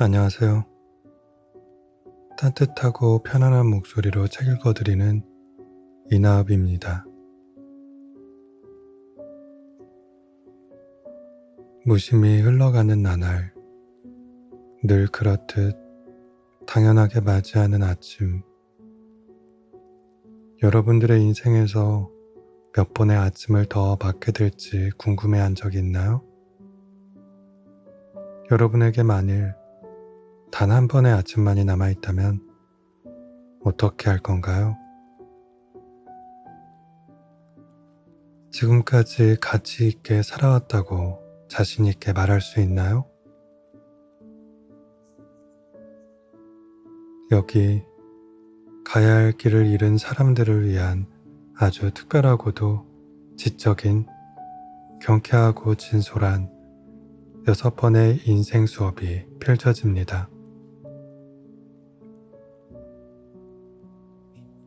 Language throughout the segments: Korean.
안녕하세요. 따뜻하고 편안한 목소리로 책 읽어드리는 이나읍입니다. 무심히 흘러가는 나날, 늘 그렇듯 당연하게 맞이하는 아침. 여러분들의 인생에서 몇 번의 아침을 더 맞게 될지 궁금해한 적 있나요? 여러분에게 만일 단 한 번의 아침만이 남아있다면 어떻게 할 건가요? 지금까지 가치 있게 살아왔다고 자신 있게 말할 수 있나요? 여기 가야 할 길을 잃은 사람들을 위한 아주 특별하고도 지적인, 경쾌하고 진솔한 6번의 인생 수업이 펼쳐집니다.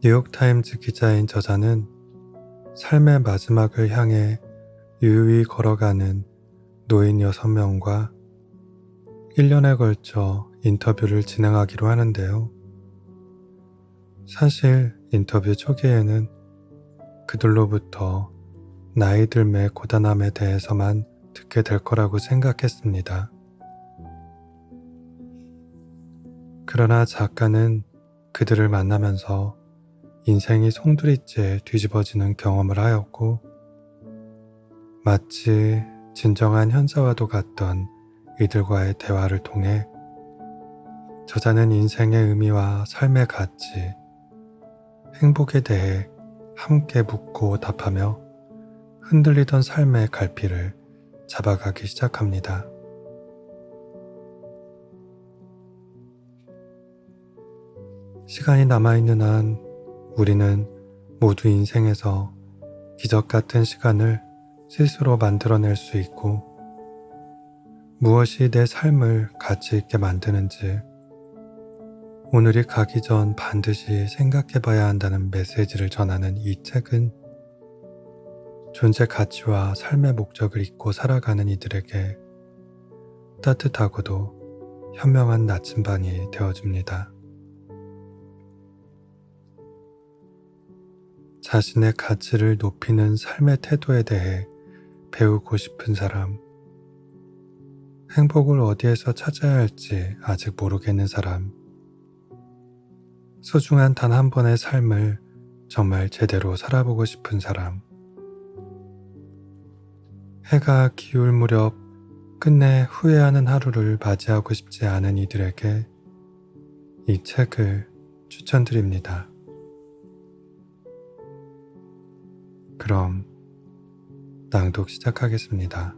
뉴욕타임즈 기자인 저자는 삶의 마지막을 향해 유유히 걸어가는 노인 6명과 1년에 걸쳐 인터뷰를 진행하기로 하는데요. 사실 인터뷰 초기에는 그들로부터 나이 들매 고단함에 대해서만 듣게 될 거라고 생각했습니다. 그러나 작가는 그들을 만나면서 인생이 송두리째 뒤집어지는 경험을 하였고, 마치 진정한 현자와도 같던 이들과의 대화를 통해 저자는 인생의 의미와 삶의 가치, 행복에 대해 함께 묻고 답하며 흔들리던 삶의 갈피를 잡아가기 시작합니다. 시간이 남아있는 한 우리는 모두 인생에서 기적 같은 시간을 스스로 만들어낼 수 있고, 무엇이 내 삶을 가치 있게 만드는지 오늘이 가기 전 반드시 생각해 봐야 한다는 메시지를 전하는 이 책은 존재 가치와 삶의 목적을 잊고 살아가는 이들에게 따뜻하고도 현명한 나침반이 되어줍니다. 자신의 가치를 높이는 삶의 태도에 대해 배우고 싶은 사람, 행복을 어디에서 찾아야 할지 아직 모르겠는 사람, 소중한 단 한 번의 삶을 정말 제대로 살아보고 싶은 사람, 해가 기울 무렵 끝내 후회하는 하루를 맞이하고 싶지 않은 이들에게 이 책을 추천드립니다. 그럼 낭독 시작하겠습니다.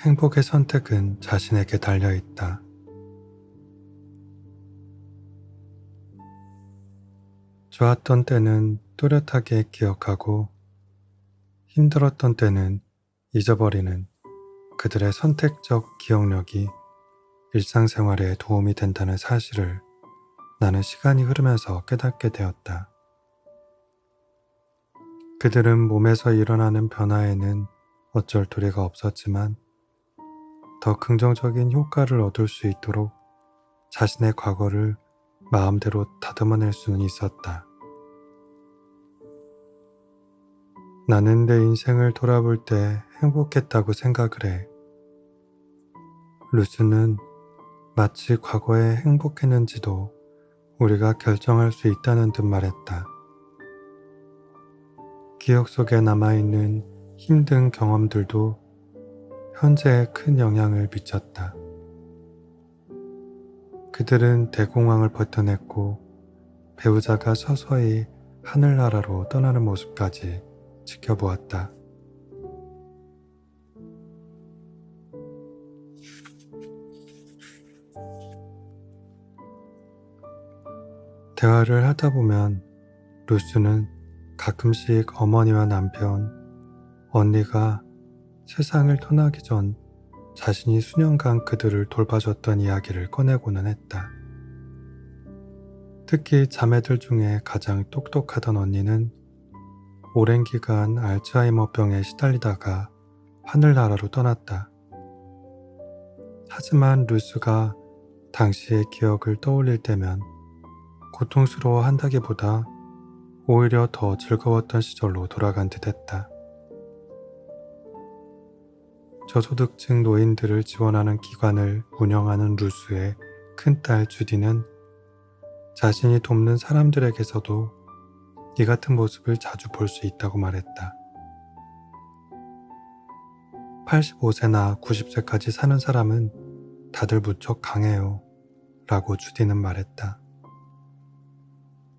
행복의 선택은 자신에게 달려있다. 좋았던 때는 또렷하게 기억하고 힘들었던 때는 잊어버리는 그들의 선택적 기억력이 일상생활에 도움이 된다는 사실을 나는 시간이 흐르면서 깨닫게 되었다. 그들은 몸에서 일어나는 변화에는 어쩔 도리가 없었지만 더 긍정적인 효과를 얻을 수 있도록 자신의 과거를 마음대로 다듬어낼 수는 있었다. 나는 내 인생을 돌아볼 때 행복했다고 생각을 해. 루스는 마치 과거에 행복했는지도 우리가 결정할 수 있다는 듯 말했다. 기억 속에 남아있는 힘든 경험들도 현재에 큰 영향을 미쳤다. 그들은 대공황을 버텨냈고 배우자가 서서히 하늘나라로 떠나는 모습까지 지켜보았다. 대화를 하다 보면 루스는 가끔씩 어머니와 남편, 언니가 세상을 떠나기 전 자신이 수년간 그들을 돌봐줬던 이야기를 꺼내고는 했다. 특히 자매들 중에 가장 똑똑하던 언니는 오랜 기간 알츠하이머병에 시달리다가 하늘나라로 떠났다. 하지만 루스가 당시의 기억을 떠올릴 때면 고통스러워 한다기보다 오히려 더 즐거웠던 시절로 돌아간 듯 했다. 저소득층 노인들을 지원하는 기관을 운영하는 루스의 큰딸 주디는 자신이 돕는 사람들에게서도 이 같은 모습을 자주 볼 수 있다고 말했다. 85세나 90세까지 사는 사람은 다들 무척 강해요. 라고 주디는 말했다.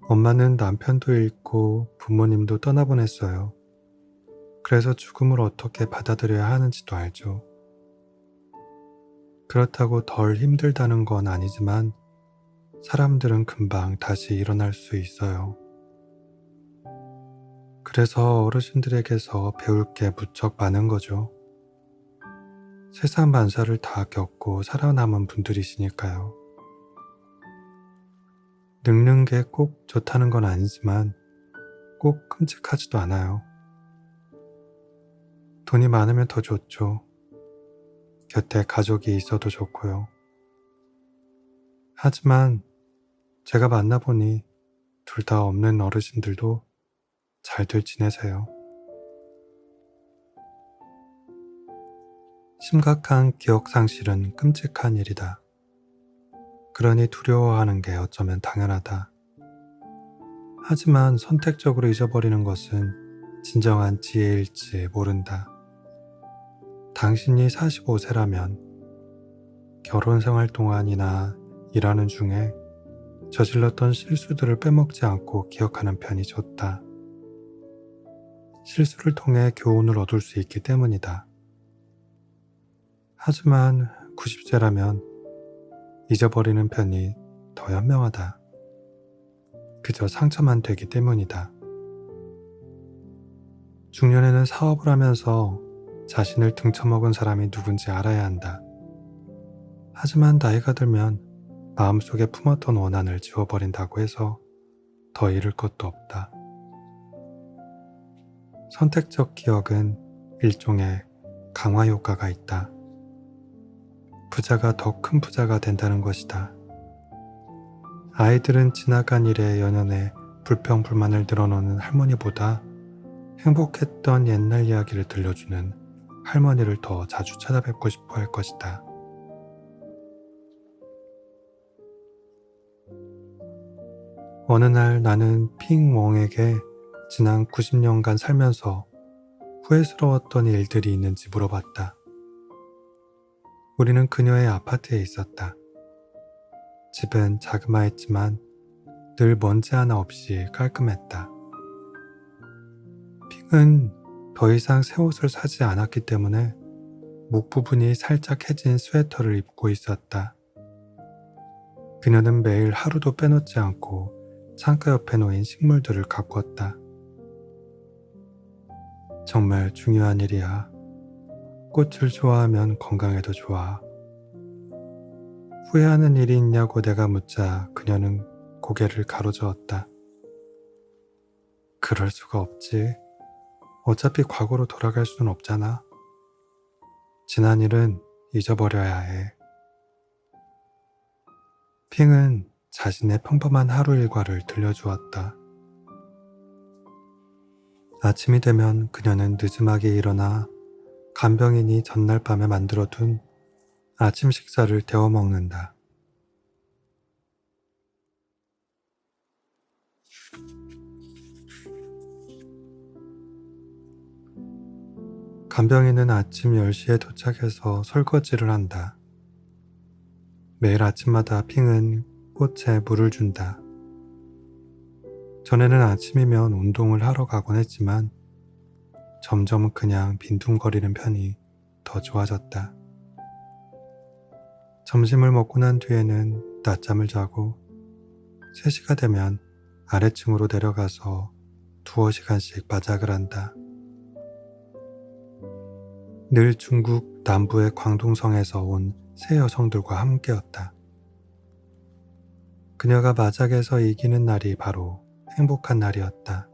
엄마는 남편도 잃고 부모님도 떠나보냈어요. 그래서 죽음을 어떻게 받아들여야 하는지도 알죠. 그렇다고 덜 힘들다는 건 아니지만 사람들은 금방 다시 일어날 수 있어요. 그래서 어르신들에게서 배울 게 무척 많은 거죠. 세상 만사를 다 겪고 살아남은 분들이시니까요. 늙는 게 꼭 좋다는 건 아니지만 꼭 끔찍하지도 않아요. 돈이 많으면 더 좋죠. 곁에 가족이 있어도 좋고요. 하지만 제가 만나보니 둘 다 없는 어르신들도 잘들 지내세요. 심각한 기억 상실은 끔찍한 일이다. 그러니 두려워하는 게 어쩌면 당연하다. 하지만 선택적으로 잊어버리는 것은 진정한 지혜일지 모른다. 당신이 45세라면 결혼 생활 동안이나 일하는 중에 저질렀던 실수들을 빼먹지 않고 기억하는 편이 좋다. 실수를 통해 교훈을 얻을 수 있기 때문이다. 하지만 90세라면 잊어버리는 편이 더 현명하다. 그저 상처만 되기 때문이다. 중년에는 사업을 하면서 자신을 등쳐먹은 사람이 누군지 알아야 한다. 하지만 나이가 들면 마음속에 품었던 원한을 지워버린다고 해서 더 잃을 것도 없다. 선택적 기억은 일종의 강화 효과가 있다. 부자가 더 큰 부자가 된다는 것이다. 아이들은 지나간 일에 연연해 불평불만을 늘어놓는 할머니보다 행복했던 옛날 이야기를 들려주는 할머니를 더 자주 찾아뵙고 싶어 할 것이다. 어느 날 나는 핑웡에게 지난 90년간 살면서 후회스러웠던 일들이 있는지 물어봤다. 우리는 그녀의 아파트에 있었다. 집은 자그마했지만 늘 먼지 하나 없이 깔끔했다. 핑은 더 이상 새 옷을 사지 않았기 때문에 목 부분이 살짝 해진 스웨터를 입고 있었다. 그녀는 매일 하루도 빼놓지 않고 창가 옆에 놓인 식물들을 가꾸었다. 정말 중요한 일이야. 꽃을 좋아하면 건강에도 좋아. 후회하는 일이 있냐고 내가 묻자 그녀는 고개를 가로저었다. 그럴 수가 없지. 어차피 과거로 돌아갈 수는 없잖아. 지난 일은 잊어버려야 해. 핑은 자신의 평범한 하루 일과를 들려주었다. 아침이 되면 그녀는 늦음하게 일어나 간병인이 전날 밤에 만들어둔 아침 식사를 데워 먹는다. 간병인은 아침 10시에 도착해서 설거지를 한다. 매일 아침마다 핑은 꽃에 물을 준다. 전에는 아침이면 운동을 하러 가곤 했지만 점점 그냥 빈둥거리는 편이 더 좋아졌다. 점심을 먹고 난 뒤에는 낮잠을 자고 3시가 되면 아래층으로 내려가서 두어 시간씩 바작을 한다. 늘 중국 남부의 광동성에서 온 세 여성들과 함께였다. 그녀가 마작에서 이기는 날이 바로 행복한 날이었다.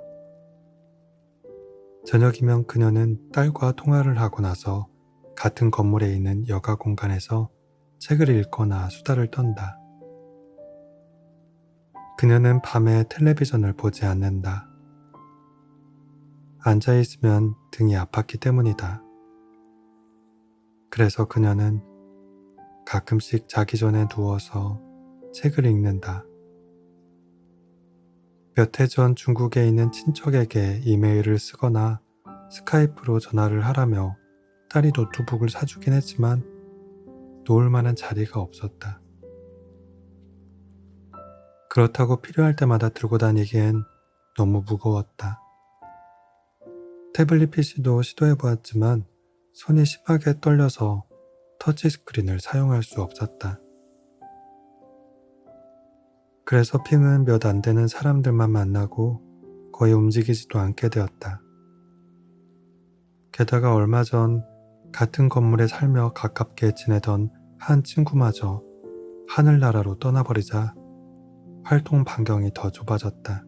저녁이면 그녀는 딸과 통화를 하고 나서 같은 건물에 있는 여가 공간에서 책을 읽거나 수다를 떤다. 그녀는 밤에 텔레비전을 보지 않는다. 앉아있으면 등이 아팠기 때문이다. 그래서 그녀는 가끔씩 자기 전에 누워서 책을 읽는다. 몇 해 전 중국에 있는 친척에게 이메일을 쓰거나 스카이프로 전화를 하라며 딸이 노트북을 사주긴 했지만 놓을 만한 자리가 없었다. 그렇다고 필요할 때마다 들고 다니기엔 너무 무거웠다. 태블릿 PC도 시도해보았지만 손이 심하게 떨려서 터치스크린을 사용할 수 없었다. 그래서 핑은 몇 안 되는 사람들만 만나고 거의 움직이지도 않게 되었다. 게다가 얼마 전 같은 건물에 살며 가깝게 지내던 한 친구마저 하늘나라로 떠나버리자 활동 반경이 더 좁아졌다.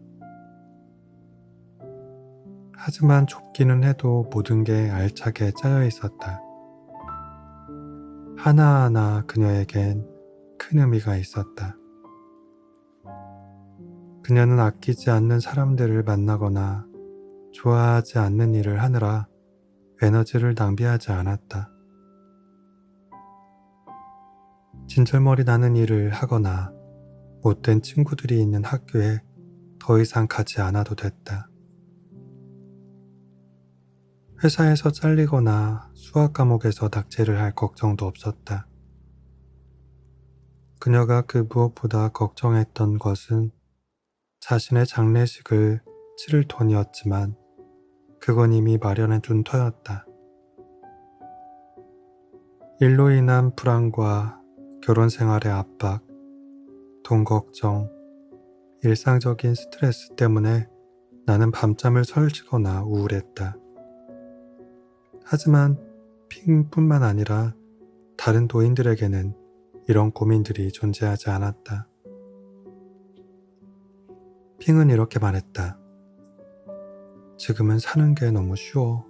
하지만 좁기는 해도 모든 게 알차게 짜여 있었다. 하나하나 그녀에겐 큰 의미가 있었다. 그녀는 아끼지 않는 사람들을 만나거나 좋아하지 않는 일을 하느라 에너지를 낭비하지 않았다. 진절머리 나는 일을 하거나 못된 친구들이 있는 학교에 더 이상 가지 않아도 됐다. 회사에서 잘리거나 수학 과목에서 낙제를 할 걱정도 없었다. 그녀가 그 무엇보다 걱정했던 것은 자신의 장례식을 치를 돈이었지만 그건 이미 마련해 둔 터였다. 일로 인한 불안과 결혼 생활의 압박, 돈 걱정, 일상적인 스트레스 때문에 나는 밤잠을 설치거나 우울했다. 하지만 핑뿐만 아니라 다른 노인들에게는 이런 고민들이 존재하지 않았다. 핑은 이렇게 말했다. 지금은 사는 게 너무 쉬워.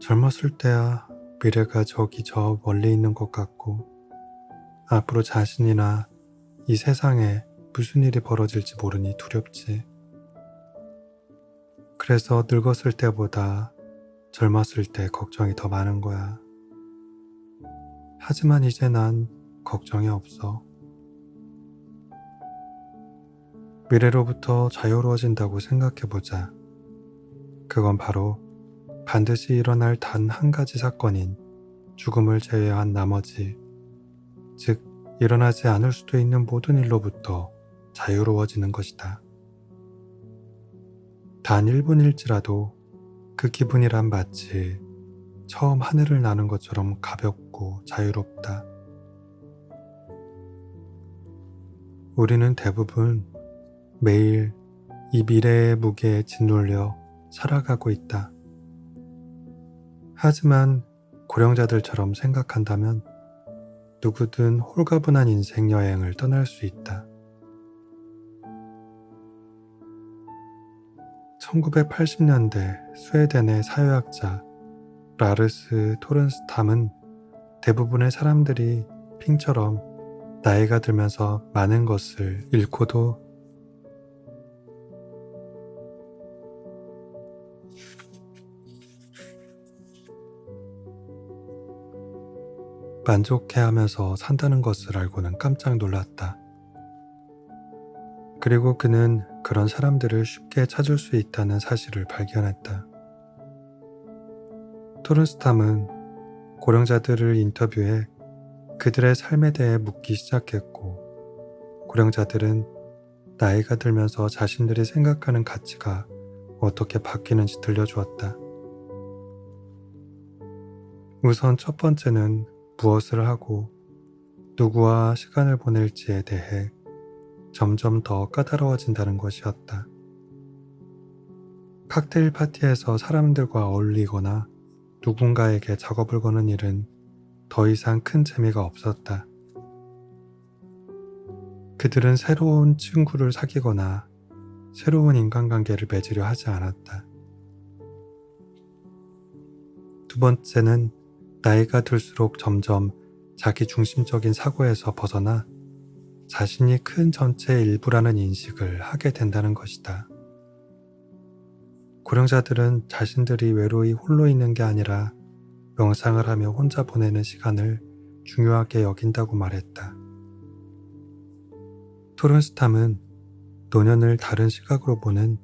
젊었을 때야 미래가 저기 저 멀리 있는 것 같고 앞으로 자신이나 이 세상에 무슨 일이 벌어질지 모르니 두렵지. 그래서 늙었을 때보다 젊었을 때 걱정이 더 많은 거야. 하지만 이제 난 걱정이 없어. 미래로부터 자유로워진다고 생각해보자. 그건 바로 반드시 일어날 단 한 가지 사건인 죽음을 제외한 나머지, 즉 일어나지 않을 수도 있는 모든 일로부터 자유로워지는 것이다. 단 1분일지라도 그 기분이란 마치 처음 하늘을 나는 것처럼 가볍고 자유롭다. 우리는 대부분 매일 이 미래의 무게에 짓눌려 살아가고 있다. 하지만 고령자들처럼 생각한다면 누구든 홀가분한 인생 여행을 떠날 수 있다. 1980년대 스웨덴의 사회학자 라르스 토른스탐은 대부분의 사람들이 핑처럼 나이가 들면서 많은 것을 잃고도 만족해하면서 산다는 것을 알고는 깜짝 놀랐다. 그리고 그는 그런 사람들을 쉽게 찾을 수 있다는 사실을 발견했다. 토른스탐은 고령자들을 인터뷰해 그들의 삶에 대해 묻기 시작했고, 고령자들은 나이가 들면서 자신들이 생각하는 가치가 어떻게 바뀌는지 들려주었다. 우선 첫 번째는 무엇을 하고 누구와 시간을 보낼지에 대해 점점 더 까다로워진다는 것이었다. 칵테일 파티에서 사람들과 어울리거나 누군가에게 작업을 거는 일은 더 이상 큰 재미가 없었다. 그들은 새로운 친구를 사귀거나 새로운 인간관계를 맺으려 하지 않았다. 두 번째는 나이가 들수록 점점 자기 중심적인 사고에서 벗어나 자신이 큰 전체의 일부라는 인식을 하게 된다는 것이다. 고령자들은 자신들이 외로이 홀로 있는 게 아니라 명상을 하며 혼자 보내는 시간을 중요하게 여긴다고 말했다. 토른스탐은 노년을 다른 시각으로 보는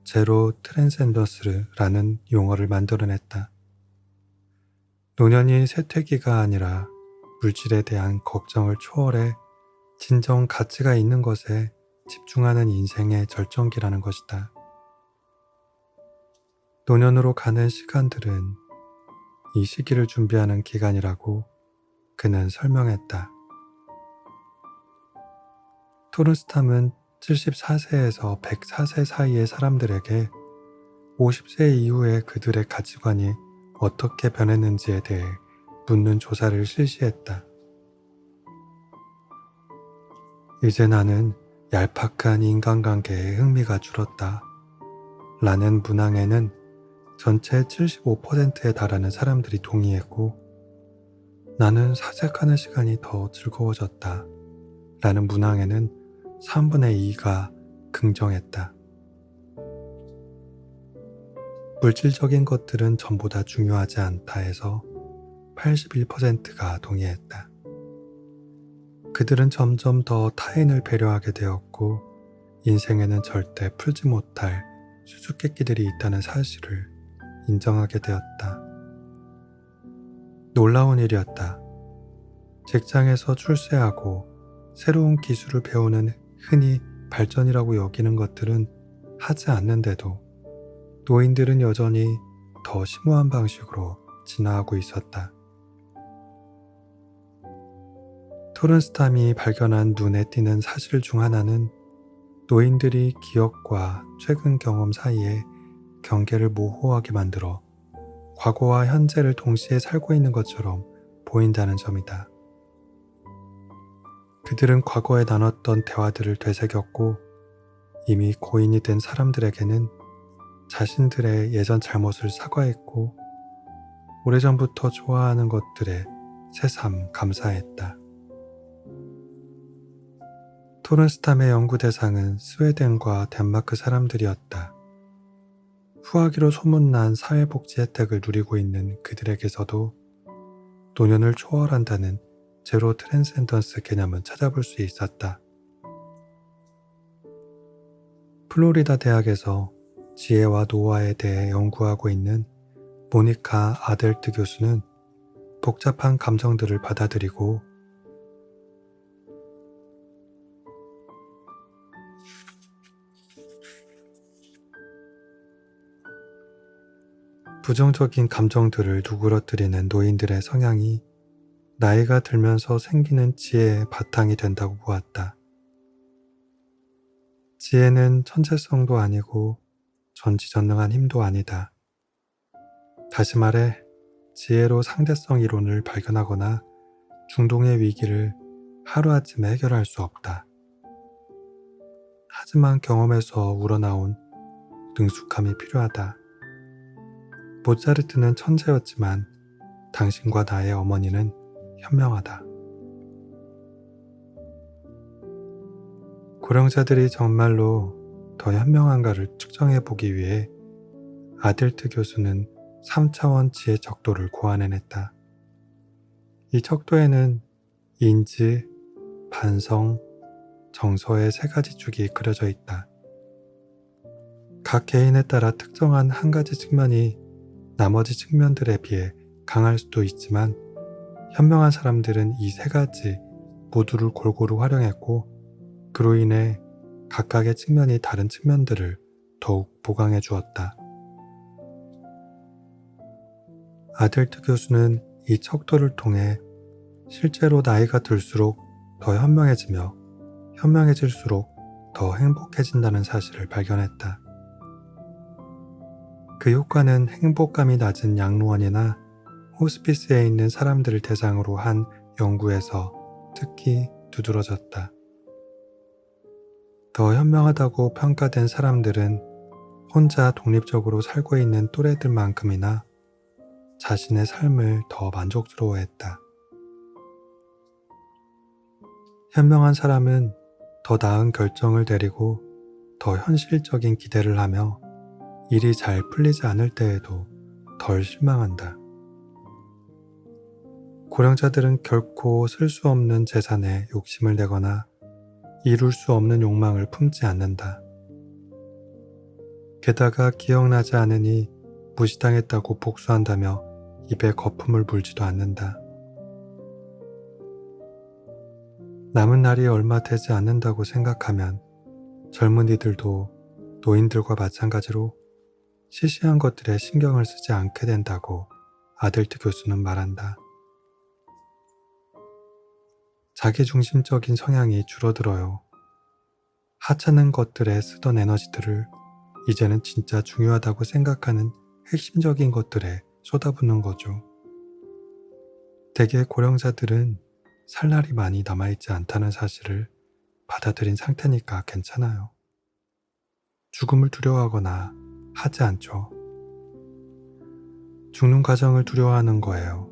제로 트랜센더스라는 용어를 만들어냈다. 노년이 쇠퇴기가 아니라 물질에 대한 걱정을 초월해 진정 가치가 있는 것에 집중하는 인생의 절정기라는 것이다. 노년으로 가는 시간들은 이 시기를 준비하는 기간이라고 그는 설명했다. 토른스탐은 74세에서 104세 사이의 사람들에게 50세 이후에 그들의 가치관이 어떻게 변했는지에 대해 묻는 조사를 실시했다. 이제 나는 얄팍한 인간관계에 흥미가 줄었다. 라는 문항에는 전체 75%에 달하는 사람들이 동의했고, 나는 사색하는 시간이 더 즐거워졌다. 라는 문항에는 3분의 2가 긍정했다. 물질적인 것들은 전부 다 중요하지 않다 해서 81%가 동의했다. 그들은 점점 더 타인을 배려하게 되었고 인생에는 절대 풀지 못할 수수께끼들이 있다는 사실을 인정하게 되었다. 놀라운 일이었다. 직장에서 출세하고 새로운 기술을 배우는 흔히 발전이라고 여기는 것들은 하지 않는데도 노인들은 여전히 더 심오한 방식으로 진화하고 있었다. 토른스탐이 발견한 눈에 띄는 사실 중 하나는 노인들이 기억과 최근 경험 사이에 경계를 모호하게 만들어 과거와 현재를 동시에 살고 있는 것처럼 보인다는 점이다. 그들은 과거에 나눴던 대화들을 되새겼고 이미 고인이 된 사람들에게는 자신들의 예전 잘못을 사과했고 오래전부터 좋아하는 것들에 새삼 감사했다. 토른스탐의 연구 대상은 스웨덴과 덴마크 사람들이었다. 후하기로 소문난 사회복지 혜택을 누리고 있는 그들에게서도 노년을 초월한다는 제로 트랜센던스 개념은 찾아볼 수 있었다. 플로리다 대학에서 지혜와 노화에 대해 연구하고 있는 모니카 아델트 교수는 복잡한 감정들을 받아들이고 부정적인 감정들을 누그러뜨리는 노인들의 성향이 나이가 들면서 생기는 지혜의 바탕이 된다고 보았다. 지혜는 천재성도 아니고 전지전능한 힘도 아니다. 다시 말해 지혜로 상대성 이론을 발견하거나 중동의 위기를 하루아침에 해결할 수 없다. 하지만 경험에서 우러나온 능숙함이 필요하다. 모차르트는 천재였지만 당신과 나의 어머니는 현명하다. 고령자들이 정말로 더 현명한가를 측정해보기 위해 아델트 교수는 3차원 지혜 척도를 고안해냈다. 이 척도에는 인지, 반성, 정서의 세 가지 축이 그려져 있다. 각 개인에 따라 특정한 한 가지 측면이 나머지 측면들에 비해 강할 수도 있지만 현명한 사람들은 이 세 가지 모두를 골고루 활용했고 그로 인해 각각의 측면이 다른 측면들을 더욱 보강해 주었다. 아델트 교수는 이 척도를 통해 실제로 나이가 들수록 더 현명해지며 현명해질수록 더 행복해진다는 사실을 발견했다. 그 효과는 행복감이 낮은 양로원이나 호스피스에 있는 사람들을 대상으로 한 연구에서 특히 두드러졌다. 더 현명하다고 평가된 사람들은 혼자 독립적으로 살고 있는 또래들만큼이나 자신의 삶을 더 만족스러워했다. 현명한 사람은 더 나은 결정을 내리고 더 현실적인 기대를 하며 일이 잘 풀리지 않을 때에도 덜 실망한다. 고령자들은 결코 쓸 수 없는 재산에 욕심을 내거나 이룰 수 없는 욕망을 품지 않는다. 게다가 기억나지 않으니 무시당했다고 복수한다며 입에 거품을 물지도 않는다. 남은 날이 얼마 되지 않는다고 생각하면 젊은이들도 노인들과 마찬가지로 시시한 것들에 신경을 쓰지 않게 된다고 아들트 교수는 말한다. 자기중심적인 성향이 줄어들어요. 하찮은 것들에 쓰던 에너지들을 이제는 진짜 중요하다고 생각하는 핵심적인 것들에 쏟아붓는 거죠. 대개 고령자들은 살 날이 많이 남아있지 않다는 사실을 받아들인 상태니까 괜찮아요. 죽음을 두려워하거나 하지 않죠. 죽는 과정을 두려워하는 거예요.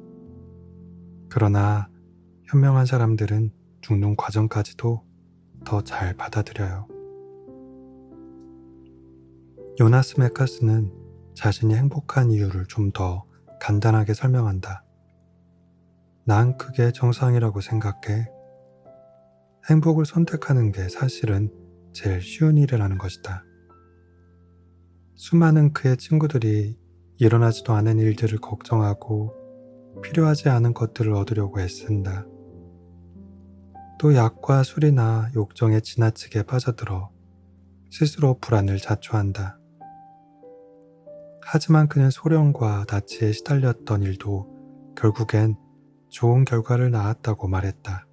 그러나 현명한 사람들은 죽는 과정까지도 더 잘 받아들여요. 요나스 메카스는 자신이 행복한 이유를 좀 더 간단하게 설명한다. 난 그게 정상이라고 생각해. 행복을 선택하는 게 사실은 제일 쉬운 일이라는 것이다. 수많은 그의 친구들이 일어나지도 않은 일들을 걱정하고 필요하지 않은 것들을 얻으려고 애쓴다. 또 약과 술이나 욕정에 지나치게 빠져들어 스스로 불안을 자초한다. 하지만 그는 소련과 나치에 시달렸던 일도 결국엔 좋은 결과를 낳았다고 말했다.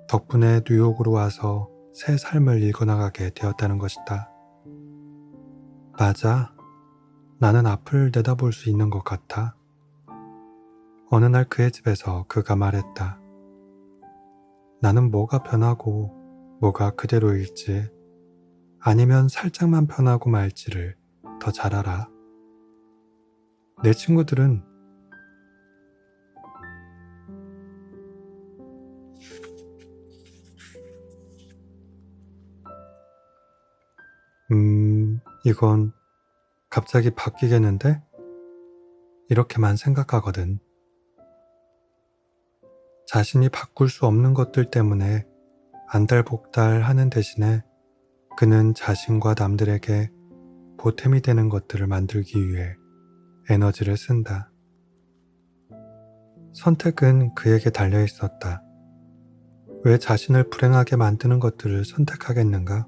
덕분에 뉴욕으로 와서 새 삶을 읽어나가게 되었다는 것이다. 맞아. 나는 앞을 내다볼 수 있는 것 같아. 어느 날 그의 집에서 그가 말했다. 나는 뭐가 변하고 뭐가 그대로일지 아니면 살짝만 변하고 말지를 더 잘 알아. 내 친구들은 이건 갑자기 바뀌겠는데? 이렇게만 생각하거든. 자신이 바꿀 수 없는 것들 때문에 안달복달 하는 대신에 그는 자신과 남들에게 보탬이 되는 것들을 만들기 위해 에너지를 쓴다. 선택은 그에게 달려 있었다. 왜 자신을 불행하게 만드는 것들을 선택하겠는가?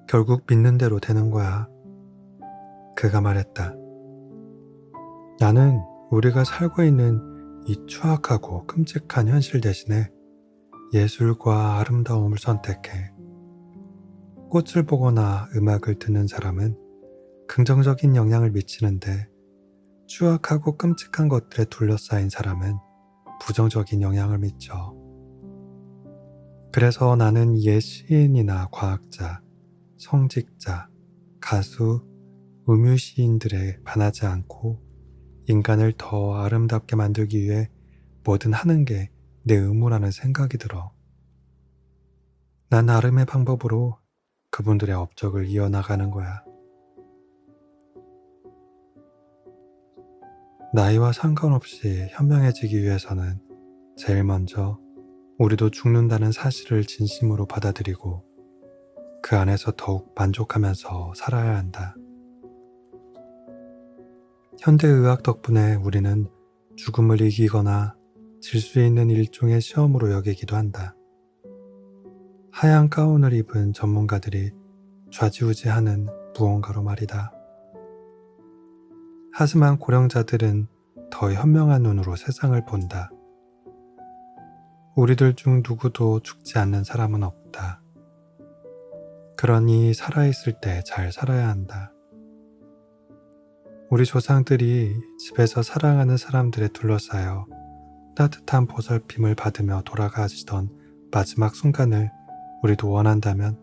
결국 믿는 대로 되는 거야. 그가 말했다. 나는 우리가 살고 있는 이 추악하고 끔찍한 현실 대신에 예술과 아름다움을 선택해. 꽃을 보거나 음악을 듣는 사람은 긍정적인 영향을 미치는데 추악하고 끔찍한 것들에 둘러싸인 사람은 부정적인 영향을 미쳐. 그래서 나는 옛 시인이나 과학자, 성직자, 가수, 음유시인들에 반하지 않고 인간을 더 아름답게 만들기 위해 뭐든 하는 게 내 의무라는 생각이 들어. 난 나름의 방법으로 그분들의 업적을 이어나가는 거야. 나이와 상관없이 현명해지기 위해서는 제일 먼저 우리도 죽는다는 사실을 진심으로 받아들이고 그 안에서 더욱 만족하면서 살아야 한다. 현대의학 덕분에 우리는 죽음을 이기거나 질 수 있는 일종의 시험으로 여기기도 한다. 하얀 가운을 입은 전문가들이 좌지우지하는 무언가로 말이다. 하지만 고령자들은 더 현명한 눈으로 세상을 본다. 우리들 중 누구도 죽지 않는 사람은 없다. 그러니 살아있을 때 잘 살아야 한다. 우리 조상들이 집에서 사랑하는 사람들에 둘러싸여 따뜻한 보살핌을 받으며 돌아가시던 마지막 순간을 우리도 원한다면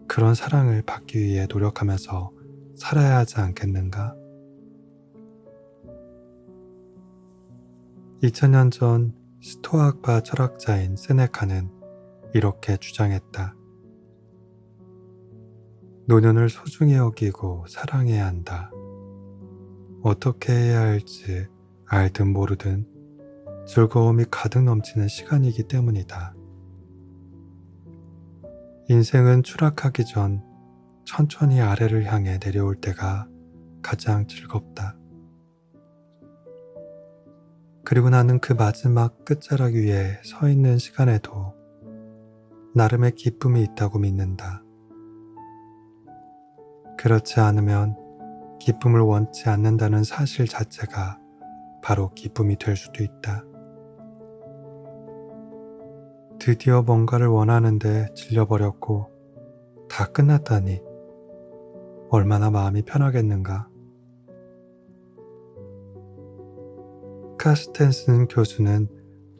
그런 사랑을 받기 위해 노력하면서 살아야 하지 않겠는가? 2000년 전 스토아과 철학자인 세네카는 이렇게 주장했다. 노년을 소중히 여기고 사랑해야 한다. 어떻게 해야 할지 알든 모르든 즐거움이 가득 넘치는 시간이기 때문이다. 인생은 추락하기 전 천천히 아래를 향해 내려올 때가 가장 즐겁다. 그리고 나는 그 마지막 끝자락 위에 서 있는 시간에도 나름의 기쁨이 있다고 믿는다. 그렇지 않으면 기쁨을 원치 않는다는 사실 자체가 바로 기쁨이 될 수도 있다. 드디어 뭔가를 원하는데 질려버렸고 다 끝났다니 얼마나 마음이 편하겠는가. 카스텐슨 교수는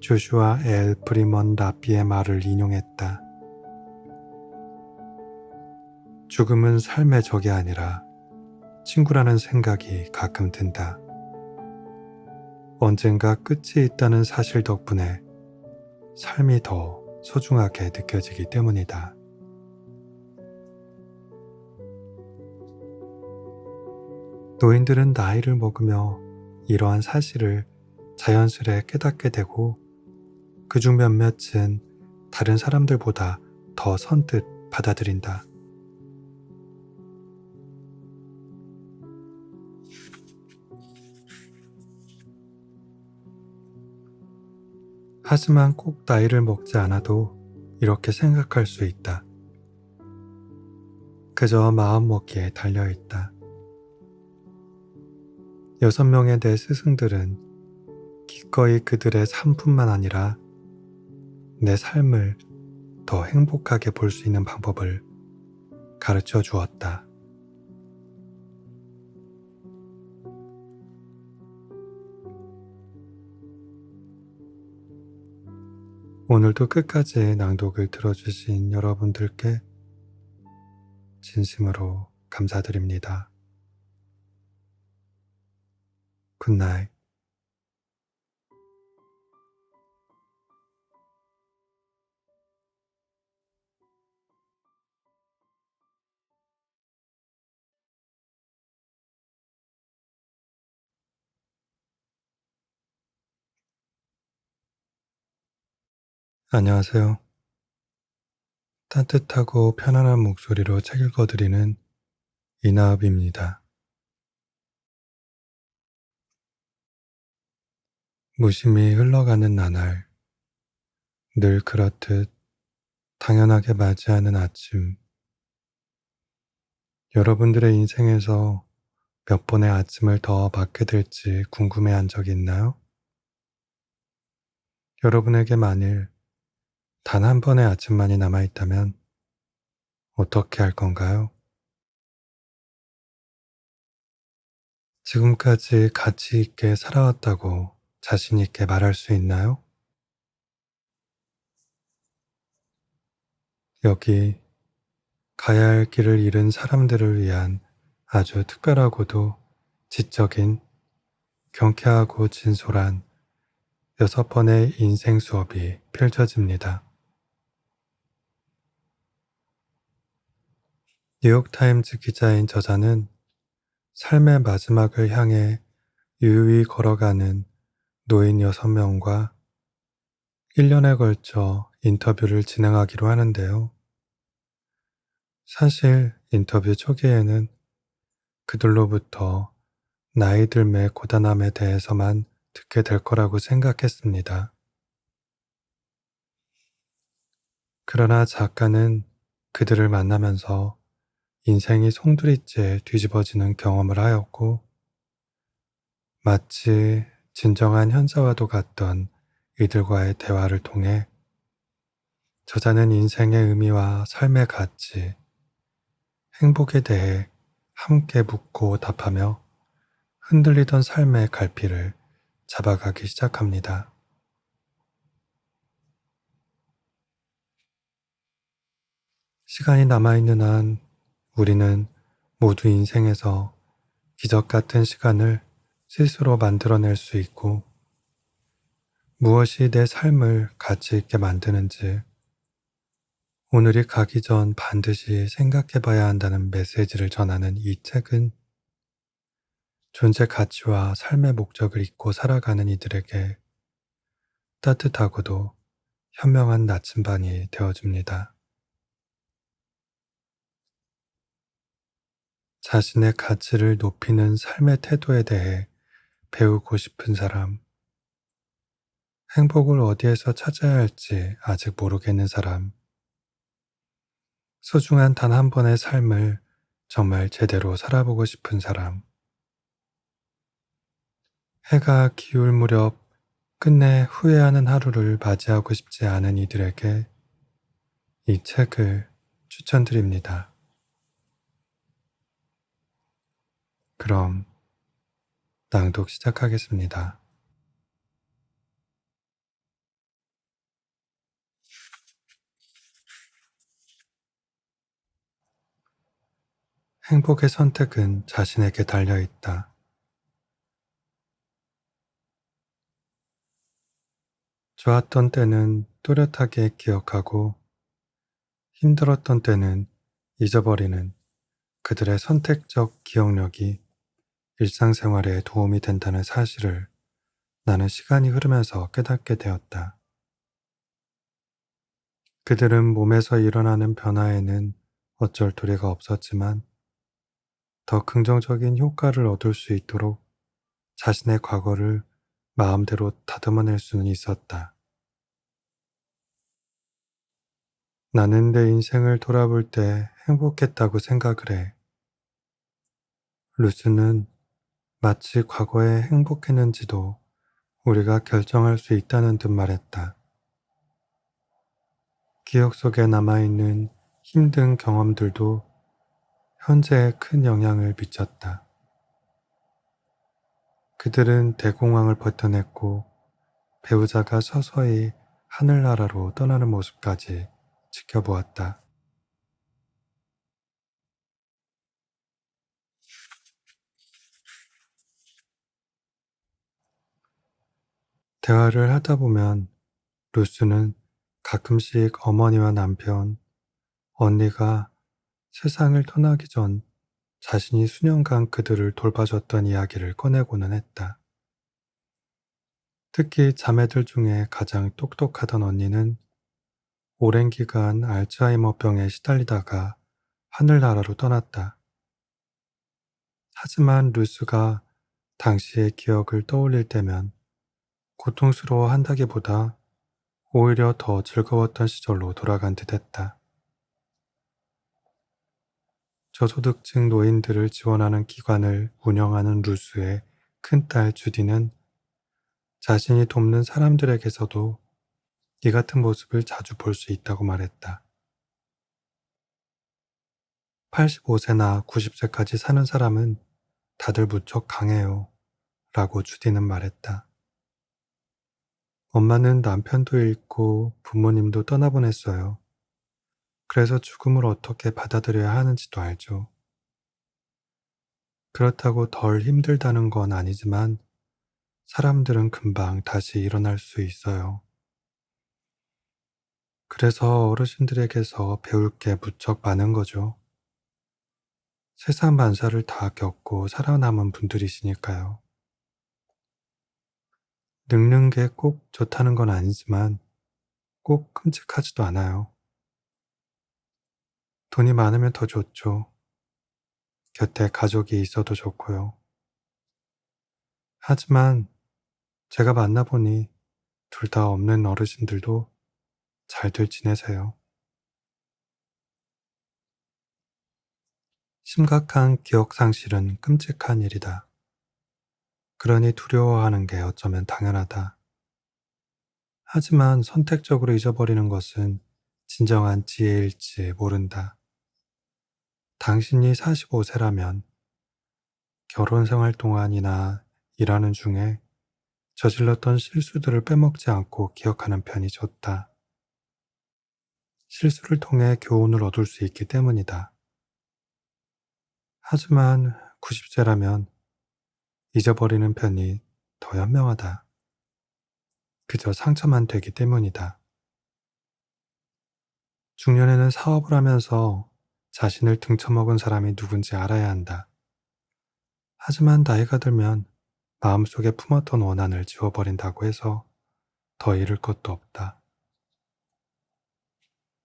조슈아 엘 프리먼 라피의 말을 인용했다. 죽음은 삶의 적이 아니라 친구라는 생각이 가끔 든다. 언젠가 끝이 있다는 사실 덕분에 삶이 더 소중하게 느껴지기 때문이다. 노인들은 나이를 먹으며 이러한 사실을 자연스레 깨닫게 되고 그중 몇몇은 다른 사람들보다 더 선뜻 받아들인다. 하지만 꼭 나이를 먹지 않아도 이렇게 생각할 수 있다. 그저 마음먹기에 달려있다. 6명의 내 스승들은 기꺼이 그들의 삶뿐만 아니라 내 삶을 더 행복하게 볼 수 있는 방법을 가르쳐 주었다. 오늘도 끝까지 낭독을 들어주신 여러분들께 진심으로 감사드립니다. 굿나잇. 안녕하세요. 따뜻하고 편안한 목소리로 책 읽어드리는 이나읍입니다. 무심히 흘러가는 나날, 늘 그렇듯 당연하게 맞이하는 아침. 여러분들의 인생에서 몇 번의 아침을 더 맞게 될지 궁금해한 적 있나요? 여러분에게 만일 단 한 번의 아침만이 남아있다면 어떻게 할 건가요? 지금까지 가치 있게 살아왔다고 자신 있게 말할 수 있나요? 여기 가야 할 길을 잃은 사람들을 위한 아주 특별하고도 지적인 경쾌하고 진솔한 6번의 인생 수업이 펼쳐집니다. 뉴욕타임즈 기자인 저자는 삶의 마지막을 향해 유유히 걸어가는 노인 6명과 1년에 걸쳐 인터뷰를 진행하기로 하는데요. 사실 인터뷰 초기에는 그들로부터 나이 들매 고단함에 대해서만 듣게 될 거라고 생각했습니다. 그러나 작가는 그들을 만나면서 인생이 송두리째 뒤집어지는 경험을 하였고 마치 진정한 현자와도 같던 이들과의 대화를 통해 저자는 인생의 의미와 삶의 가치, 행복에 대해 함께 묻고 답하며 흔들리던 삶의 갈피를 잡아가기 시작합니다. 시간이 남아있는 한 우리는 모두 인생에서 기적 같은 시간을 스스로 만들어낼 수 있고 무엇이 내 삶을 가치 있게 만드는지 오늘이 가기 전 반드시 생각해 봐야 한다는 메시지를 전하는 이 책은 존재 가치와 삶의 목적을 잊고 살아가는 이들에게 따뜻하고도 현명한 나침반이 되어줍니다. 자신의 가치를 높이는 삶의 태도에 대해 배우고 싶은 사람, 행복을 어디에서 찾아야 할지 아직 모르겠는 사람, 소중한 단 한 번의 삶을 정말 제대로 살아보고 싶은 사람, 해가 기울 무렵 끝내 후회하는 하루를 맞이하고 싶지 않은 이들에게 이 책을 추천드립니다. 그럼 낭독 시작하겠습니다. 행복의 선택은 자신에게 달려 있다. 좋았던 때는 또렷하게 기억하고 힘들었던 때는 잊어버리는 그들의 선택적 기억력이 일상생활에 도움이 된다는 사실을 나는 시간이 흐르면서 깨닫게 되었다. 그들은 몸에서 일어나는 변화에는 어쩔 도리가 없었지만 더 긍정적인 효과를 얻을 수 있도록 자신의 과거를 마음대로 다듬어낼 수는 있었다. 나는 내 인생을 돌아볼 때 행복했다고 생각을 해. 루스는 마치 과거에 행복했는지도 우리가 결정할 수 있다는 듯 말했다. 기억 속에 남아있는 힘든 경험들도 현재에 큰 영향을 미쳤다. 그들은 대공황을 버텨냈고 배우자가 서서히 하늘나라로 떠나는 모습까지 지켜보았다. 대화를 하다 보면 루스는 가끔씩 어머니와 남편, 언니가 세상을 떠나기 전 자신이 수년간 그들을 돌봐줬던 이야기를 꺼내고는 했다. 특히 자매들 중에 가장 똑똑하던 언니는 오랜 기간 알츠하이머병에 시달리다가 하늘나라로 떠났다. 하지만 루스가 당시의 기억을 떠올릴 때면 고통스러워 한다기보다 오히려 더 즐거웠던 시절로 돌아간 듯 했다. 저소득층 노인들을 지원하는 기관을 운영하는 루스의 큰딸 주디는 자신이 돕는 사람들에게서도 이 같은 모습을 자주 볼 수 있다고 말했다. 85세나 90세까지 사는 사람은 다들 무척 강해요. 라고 주디는 말했다. 엄마는 남편도 잃고 부모님도 떠나보냈어요. 그래서 죽음을 어떻게 받아들여야 하는지도 알죠. 그렇다고 덜 힘들다는 건 아니지만 사람들은 금방 다시 일어날 수 있어요. 그래서 어르신들에게서 배울 게 무척 많은 거죠. 세상 만사를 다 겪고 살아남은 분들이시니까요. 늙는 게 꼭 좋다는 건 아니지만 꼭 끔찍하지도 않아요. 돈이 많으면 더 좋죠. 곁에 가족이 있어도 좋고요. 하지만 제가 만나보니 둘 다 없는 어르신들도 잘들 지내세요. 심각한 기억 상실은 끔찍한 일이다. 그러니 두려워하는 게 어쩌면 당연하다. 하지만 선택적으로 잊어버리는 것은 진정한 지혜일지 모른다. 당신이 45세라면 결혼 생활 동안이나 일하는 중에 저질렀던 실수들을 빼먹지 않고 기억하는 편이 좋다. 실수를 통해 교훈을 얻을 수 있기 때문이다. 하지만 90세라면 잊어버리는 편이 더 현명하다. 그저 상처만 되기 때문이다. 중년에는 사업을 하면서 자신을 등쳐먹은 사람이 누군지 알아야 한다. 하지만 나이가 들면 마음속에 품었던 원한을 지워버린다고 해서 더 잃을 것도 없다.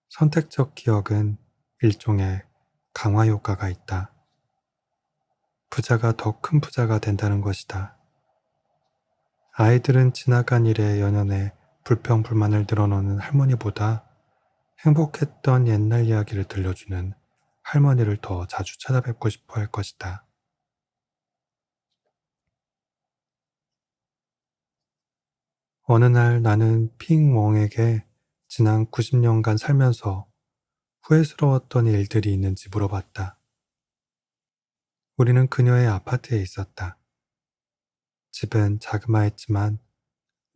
선택적 기억은 일종의 강화 효과가 있다. 부자가 더 큰 부자가 된다는 것이다. 아이들은 지나간 일에 연연해 불평불만을 늘어놓는 할머니보다 행복했던 옛날 이야기를 들려주는 할머니를 더 자주 찾아뵙고 싶어 할 것이다. 어느 날 나는 핑 웡에게 지난 90년간 살면서 후회스러웠던 일들이 있는지 물어봤다. 우리는 그녀의 아파트에 있었다. 집은 자그마했지만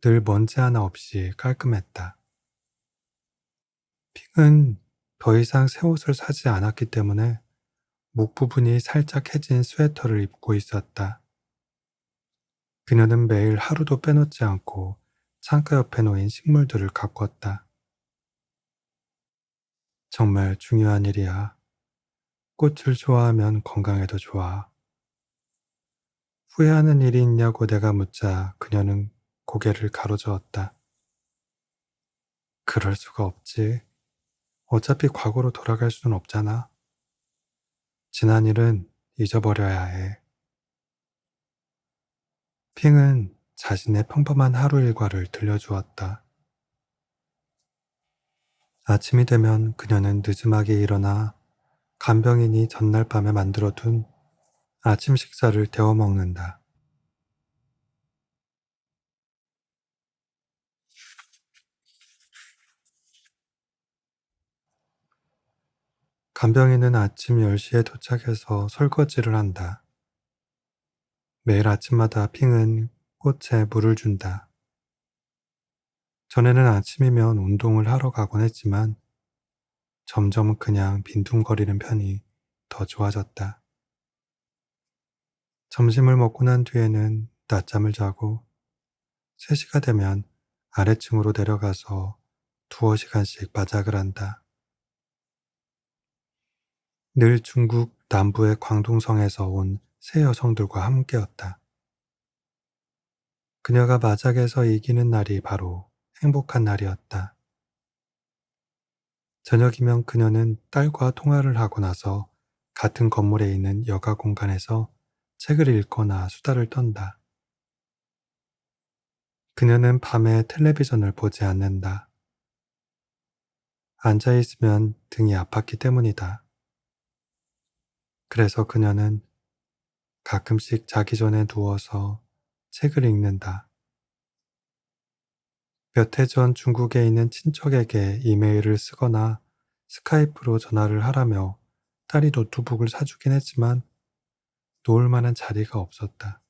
늘 먼지 하나 없이 깔끔했다. 핑은 더 이상 새 옷을 사지 않았기 때문에 목 부분이 살짝 해진 스웨터를 입고 있었다. 그녀는 매일 하루도 빼놓지 않고 창가 옆에 놓인 식물들을 가꿨다. 정말 중요한 일이야. 꽃을 좋아하면 건강에도 좋아. 후회하는 일이 있냐고 내가 묻자 그녀는 고개를 가로저었다. 그럴 수가 없지. 어차피 과거로 돌아갈 수는 없잖아. 지난 일은 잊어버려야 해. 핑은 자신의 평범한 하루 일과를 들려주었다. 아침이 되면 그녀는 늦음하게 일어나 간병인이 전날 밤에 만들어둔 아침 식사를 데워 먹는다. 간병인은 아침 10시에 도착해서 설거지를 한다. 매일 아침마다 핑은 꽃에 물을 준다. 전에는 아침이면 운동을 하러 가곤 했지만 점점 그냥 빈둥거리는 편이 더 좋아졌다. 점심을 먹고 난 뒤에는 낮잠을 자고 3시가 되면 아래층으로 내려가서 두어 시간씩 바작을 한다. 늘 중국 남부의 광둥성에서 온 세 여성들과 함께였다. 그녀가 마작에서 이기는 날이 바로 행복한 날이었다. 저녁이면 그녀는 딸과 통화를 하고 나서 같은 건물에 있는 여가 공간에서 책을 읽거나 수다를 떤다. 그녀는 밤에 텔레비전을 보지 않는다. 앉아있으면 등이 아팠기 때문이다. 그래서 그녀는 가끔씩 자기 전에 누워서 책을 읽는다. 몇 해 전 중국에 있는 친척에게 이메일을 쓰거나 스카이프로 전화를 하라며 딸이 노트북을 사주긴 했지만 놓을 만한 자리가 없었다.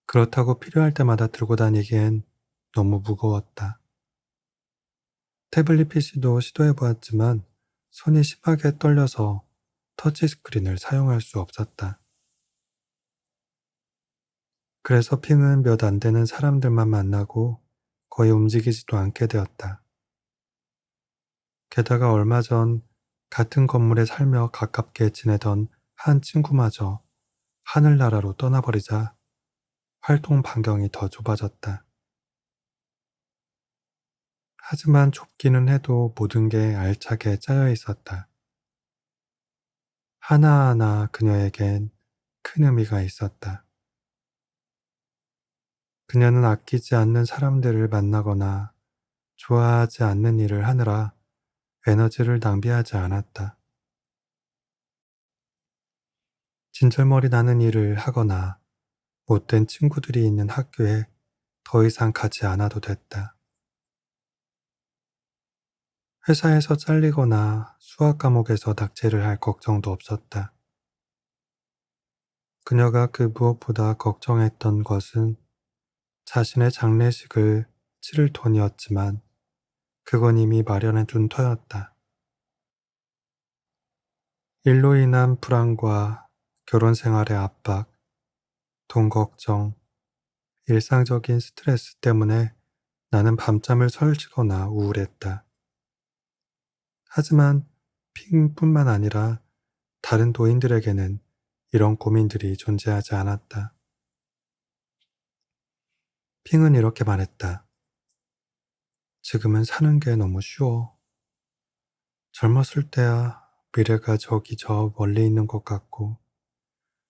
그렇다고 필요할 때마다 들고 다니기엔 너무 무거웠다. 태블릿 PC도 시도해보았지만 손이 심하게 떨려서 터치스크린을 사용할 수 없었다. 그래서 핑은 몇 안 되는 사람들만 만나고 거의 움직이지도 않게 되었다. 게다가 얼마 전 같은 건물에 살며 가깝게 지내던 한 친구마저 하늘나라로 떠나버리자 활동 반경이 더 좁아졌다. 하지만 좁기는 해도 모든 게 알차게 짜여 있었다. 하나하나 그녀에겐 큰 의미가 있었다. 그녀는 아끼지 않는 사람들을 만나거나 좋아하지 않는 일을 하느라 에너지를 낭비하지 않았다. 진절머리 나는 일을 하거나 못된 친구들이 있는 학교에 더 이상 가지 않아도 됐다. 회사에서 잘리거나 수학 과목에서 낙제를 할 걱정도 없었다. 그녀가 그 무엇보다 걱정했던 것은 자신의 장례식을 치를 돈이었지만 그건 이미 마련해 둔 터였다. 일로 인한 불안과 결혼 생활의 압박, 돈 걱정, 일상적인 스트레스 때문에 나는 밤잠을 설치거나 우울했다. 하지만 핑뿐만 아니라 다른 노인들에게는 이런 고민들이 존재하지 않았다. 핑은 이렇게 말했다. 지금은 사는 게 너무 쉬워. 젊었을 때야 미래가 저기 저 멀리 있는 것 같고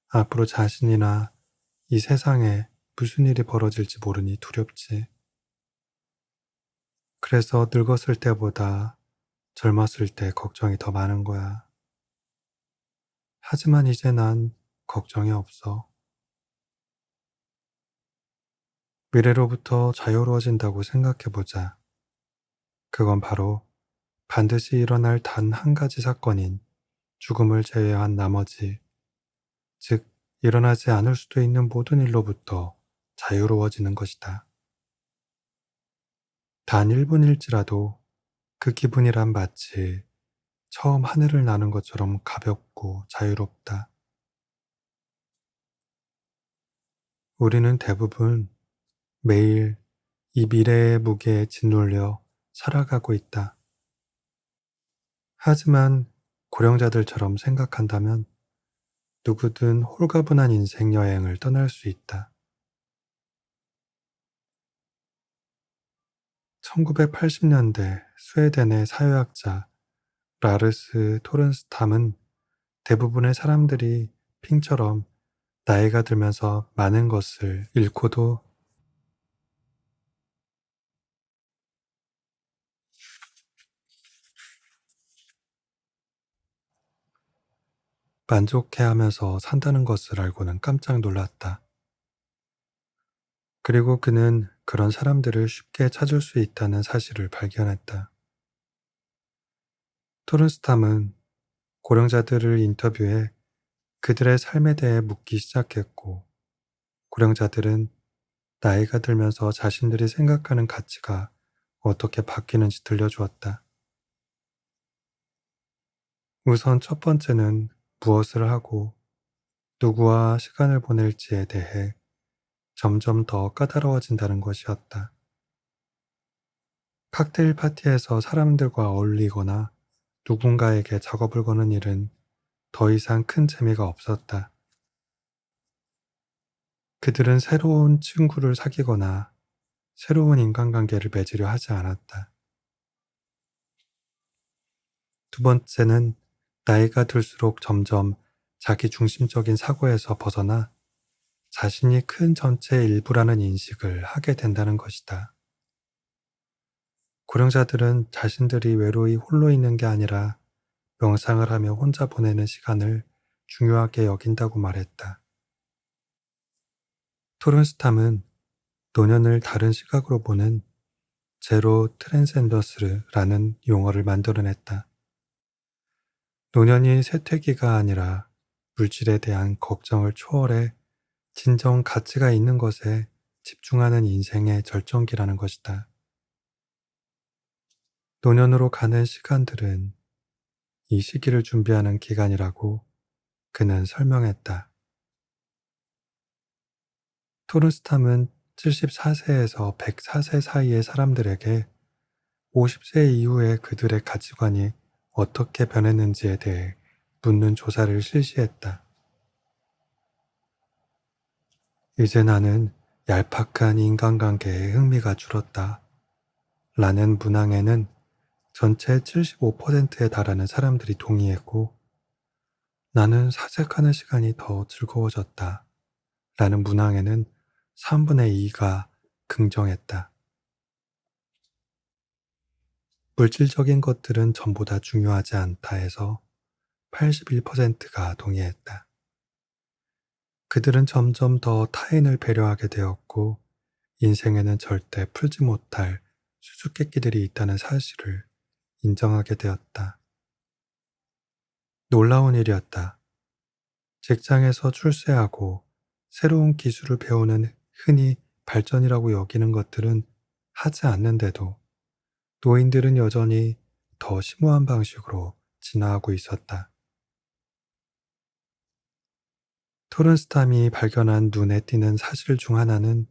앞으로 자신이나 이 세상에 무슨 일이 벌어질지 모르니 두렵지. 그래서 늙었을 때보다 젊었을 때 걱정이 더 많은 거야. 하지만 이제 난 걱정이 없어. 미래로부터 자유로워진다고 생각해보자. 그건 바로 반드시 일어날 단 한 가지 사건인 죽음을 제외한 나머지, 즉, 일어나지 않을 수도 있는 모든 일로부터 자유로워지는 것이다. 단 1분일지라도 그 기분이란 마치 처음 하늘을 나는 것처럼 가볍고 자유롭다. 우리는 대부분 매일 이 미래의 무게에 짓눌려 살아가고 있다. 하지만 고령자들처럼 생각한다면 누구든 홀가분한 인생 여행을 떠날 수 있다. 1980년대 스웨덴의 사회학자 라르스 토른스탐은 대부분의 사람들이 핑처럼 나이가 들면서 많은 것을 잃고도 만족해하면서 산다는 것을 알고는 깜짝 놀랐다. 그리고 그는 그런 사람들을 쉽게 찾을 수 있다는 사실을 발견했다. 토른스탐은 고령자들을 인터뷰해 그들의 삶에 대해 묻기 시작했고, 고령자들은 나이가 들면서 자신들이 생각하는 가치가 어떻게 바뀌는지 들려주었다. 우선 첫 번째는 무엇을 하고 누구와 시간을 보낼지에 대해 점점 더 까다로워진다는 것이었다. 칵테일 파티에서 사람들과 어울리거나 누군가에게 작업을 거는 일은 더 이상 큰 재미가 없었다. 그들은 새로운 친구를 사귀거나 새로운 인간관계를 맺으려 하지 않았다. 두 번째는 나이가 들수록 점점 자기 중심적인 사고에서 벗어나 자신이 큰 전체의 일부라는 인식을 하게 된다는 것이다. 고령자들은 자신들이 외로이 홀로 있는 게 아니라 명상을 하며 혼자 보내는 시간을 중요하게 여긴다고 말했다. 토른스탐은 노년을 다른 시각으로 보는 제로 트랜센더스라는 용어를 만들어냈다. 노년이 쇠퇴기가 아니라 물질에 대한 걱정을 초월해 진정 가치가 있는 것에 집중하는 인생의 절정기라는 것이다. 노년으로 가는 시간들은 이 시기를 준비하는 기간이라고 그는 설명했다. 토른스탐은 74세에서 104세 사이의 사람들에게 50세 이후에 그들의 가치관이 어떻게 변했는지에 대해 묻는 조사를 실시했다. 이제 나는 얄팍한 인간관계에 흥미가 줄었다. 라는 문항에는 전체 75%에 달하는 사람들이 동의했고, 나는 사색하는 시간이 더 즐거워졌다. 라는 문항에는 3분의 2가 긍정했다. 물질적인 것들은 전부 다 중요하지 않다 해서 81%가 동의했다. 그들은 점점 더 타인을 배려하게 되었고, 인생에는 절대 풀지 못할 수수께끼들이 있다는 사실을 인정하게 되었다. 놀라운 일이었다. 직장에서 출세하고 새로운 기술을 배우는 흔히 발전이라고 여기는 것들은 하지 않는데도 노인들은 여전히 더 심오한 방식으로 진화하고 있었다. 토른스탐이 발견한 눈에 띄는 사실 중 하나는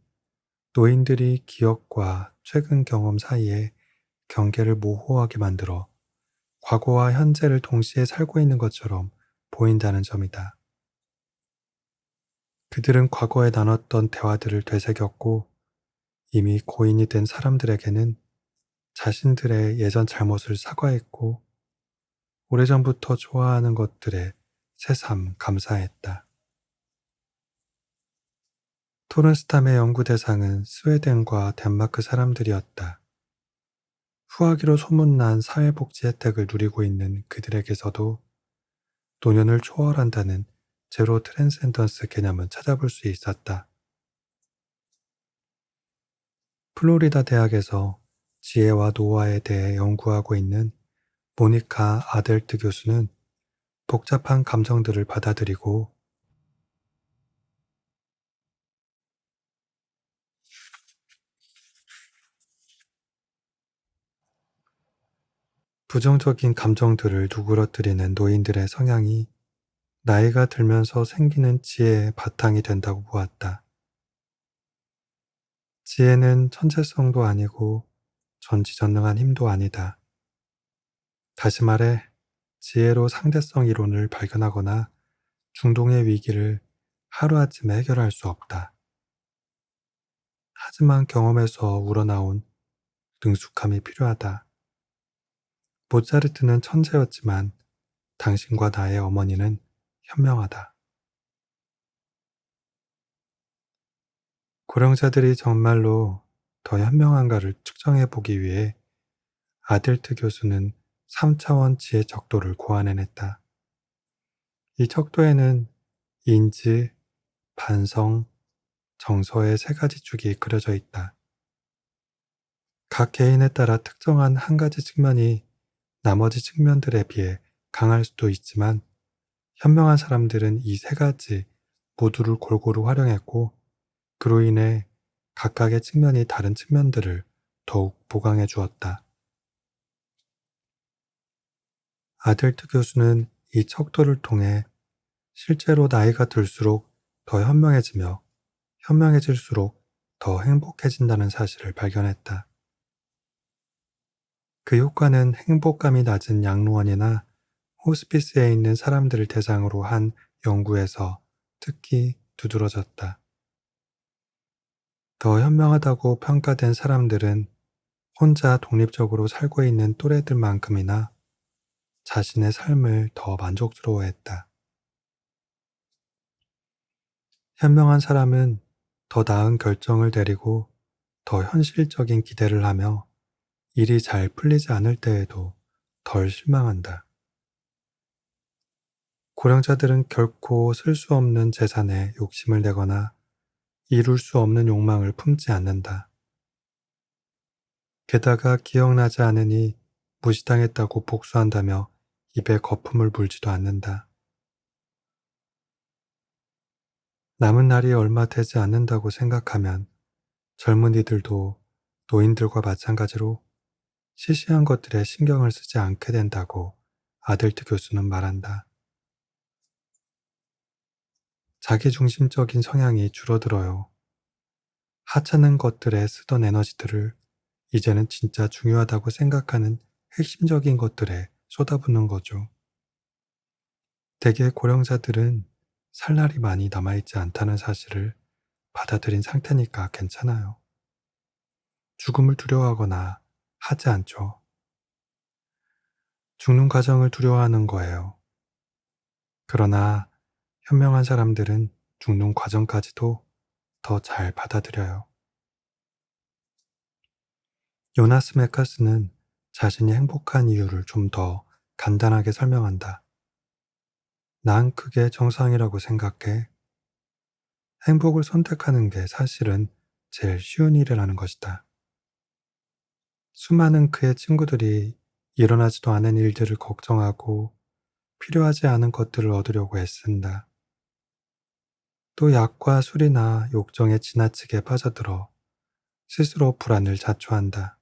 노인들이 기억과 최근 경험 사이에 경계를 모호하게 만들어 과거와 현재를 동시에 살고 있는 것처럼 보인다는 점이다. 그들은 과거에 나눴던 대화들을 되새겼고 이미 고인이 된 사람들에게는 자신들의 예전 잘못을 사과했고 오래전부터 좋아하는 것들에 새삼 감사했다. 토른스탐의 연구 대상은 스웨덴과 덴마크 사람들이었다. 후하기로 소문난 사회복지 혜택을 누리고 있는 그들에게서도 노년을 초월한다는 제로 트랜센던스 개념은 찾아볼 수 있었다. 플로리다 대학에서 지혜와 노화에 대해 연구하고 있는 모니카 아델트 교수는 복잡한 감정들을 받아들이고 부정적인 감정들을 누그러뜨리는 노인들의 성향이 나이가 들면서 생기는 지혜의 바탕이 된다고 보았다. 지혜는 천재성도 아니고 전지전능한 힘도 아니다. 다시 말해, 지혜로 상대성 이론을 발견하거나 중동의 위기를 하루아침에 해결할 수 없다. 하지만 경험에서 우러나온 능숙함이 필요하다. 모차르트는 천재였지만 당신과 나의 어머니는 현명하다. 고령자들이 정말로 더 현명한가를 측정해 보기 위해 아델트 교수는 3차원 지혜 척도를 고안해냈다. 이 척도에는 인지, 반성, 정서의 세 가지 축이 그려져 있다. 각 개인에 따라 특정한 한 가지 측면이 나머지 측면들에 비해 강할 수도 있지만 현명한 사람들은 이 세 가지 모두를 골고루 활용했고 그로 인해 각각의 측면이 다른 측면들을 더욱 보강해 주었다. 아델트 교수는 이 척도를 통해 실제로 나이가 들수록 더 현명해지며 현명해질수록 더 행복해진다는 사실을 발견했다. 그 효과는 행복감이 낮은 양로원이나 호스피스에 있는 사람들을 대상으로 한 연구에서 특히 두드러졌다. 더 현명하다고 평가된 사람들은 혼자 독립적으로 살고 있는 또래들만큼이나 자신의 삶을 더 만족스러워했다. 현명한 사람은 더 나은 결정을 내리고 더 현실적인 기대를 하며 일이 잘 풀리지 않을 때에도 덜 실망한다. 고령자들은 결코 쓸 수 없는 재산에 욕심을 내거나 이룰 수 없는 욕망을 품지 않는다. 게다가 기억나지 않으니 무시당했다고 복수한다며 입에 거품을 물지도 않는다. 남은 날이 얼마 되지 않는다고 생각하면 젊은이들도 노인들과 마찬가지로 시시한 것들에 신경을 쓰지 않게 된다고 아델트 교수는 말한다. 자기중심적인 성향이 줄어들어요. 하찮은 것들에 쓰던 에너지들을 이제는 진짜 중요하다고 생각하는 핵심적인 것들에 쏟아붓는 거죠. 대개 고령자들은 살 날이 많이 남아있지 않다는 사실을 받아들인 상태니까 괜찮아요. 죽음을 두려워하거나 하지 않죠. 죽는 과정을 두려워하는 거예요. 그러나 현명한 사람들은 죽는 과정까지도 더 잘 받아들여요. 요나스 메카스는 자신이 행복한 이유를 좀 더 간단하게 설명한다. 난 그게 정상이라고 생각해. 행복을 선택하는 게 사실은 제일 쉬운 일이라는 것이다. 수많은 그의 친구들이 일어나지도 않은 일들을 걱정하고 필요하지 않은 것들을 얻으려고 애쓴다. 또 약과 술이나 욕정에 지나치게 빠져들어 스스로 불안을 자초한다.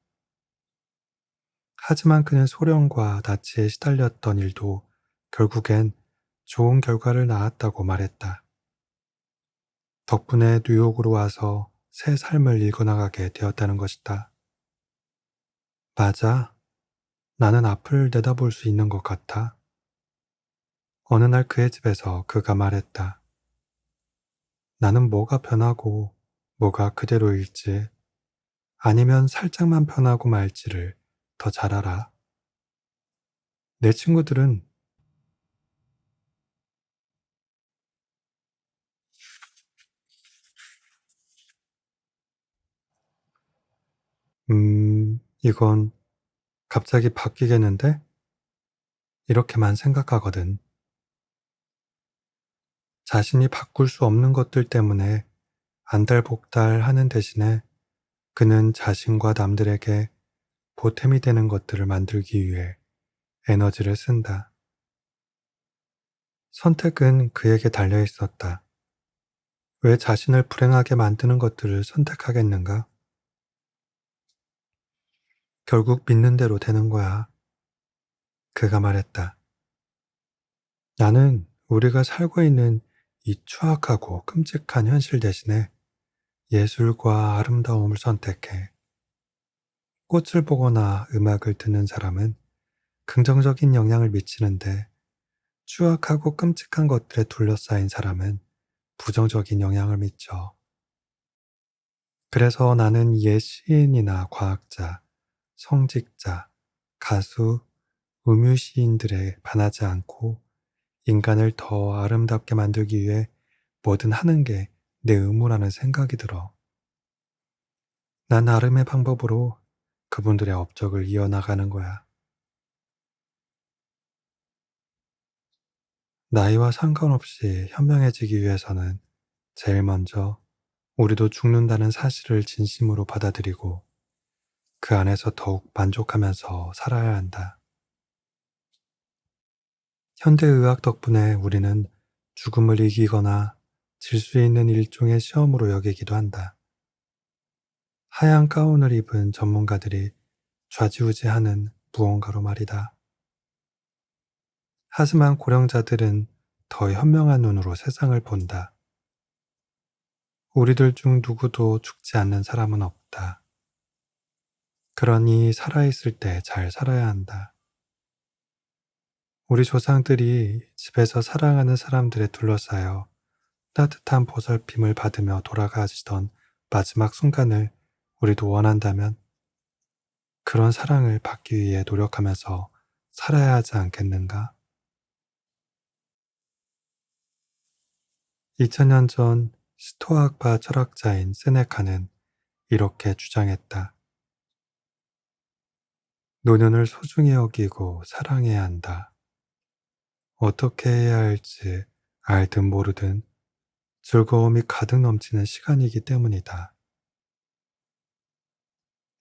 하지만 그는 소련과 나치에 시달렸던 일도 결국엔 좋은 결과를 낳았다고 말했다. 덕분에 뉴욕으로 와서 새 삶을 읽어나가게 되었다는 것이다. 맞아. 나는 앞을 내다볼 수 있는 것 같아. 어느 날 그의 집에서 그가 말했다. 나는 뭐가 변하고 뭐가 그대로일지 아니면 살짝만 변하고 말지를 더 잘 알아. 내 친구들은 이건 갑자기 바뀌겠는데? 이렇게만 생각하거든. 자신이 바꿀 수 없는 것들 때문에 안달복달 하는 대신에 그는 자신과 남들에게 보탬이 되는 것들을 만들기 위해 에너지를 쓴다. 선택은 그에게 달려 있었다. 왜 자신을 불행하게 만드는 것들을 선택하겠는가? 결국 믿는 대로 되는 거야. 그가 말했다. 나는 우리가 살고 있는 이 추악하고 끔찍한 현실 대신에 예술과 아름다움을 선택해. 꽃을 보거나 음악을 듣는 사람은 긍정적인 영향을 미치는데 추악하고 끔찍한 것들에 둘러싸인 사람은 부정적인 영향을 미쳐. 그래서 나는 옛 시인이나 과학자, 성직자, 가수, 음유시인들에 반하지 않고 인간을 더 아름답게 만들기 위해 뭐든 하는 게 내 의무라는 생각이 들어. 난 나름의 방법으로 그분들의 업적을 이어나가는 거야. 나이와 상관없이 현명해지기 위해서는 제일 먼저 우리도 죽는다는 사실을 진심으로 받아들이고 그 안에서 더욱 만족하면서 살아야 한다. 현대의학 덕분에 우리는 죽음을 이기거나 질 수 있는 일종의 시험으로 여기기도 한다. 하얀 가운을 입은 전문가들이 좌지우지하는 무언가로 말이다. 하지만 고령자들은 더 현명한 눈으로 세상을 본다. 우리들 중 누구도 죽지 않는 사람은 없다. 그러니 살아있을 때 잘 살아야 한다. 우리 조상들이 집에서 사랑하는 사람들에 둘러싸여 따뜻한 보살핌을 받으며 돌아가시던 마지막 순간을 우리도 원한다면 그런 사랑을 받기 위해 노력하면서 살아야 하지 않겠는가? 2000년 전 스토아파 철학자인 세네카는 이렇게 주장했다. 노년을 소중히 여기고 사랑해야 한다. 어떻게 해야 할지 알든 모르든 즐거움이 가득 넘치는 시간이기 때문이다.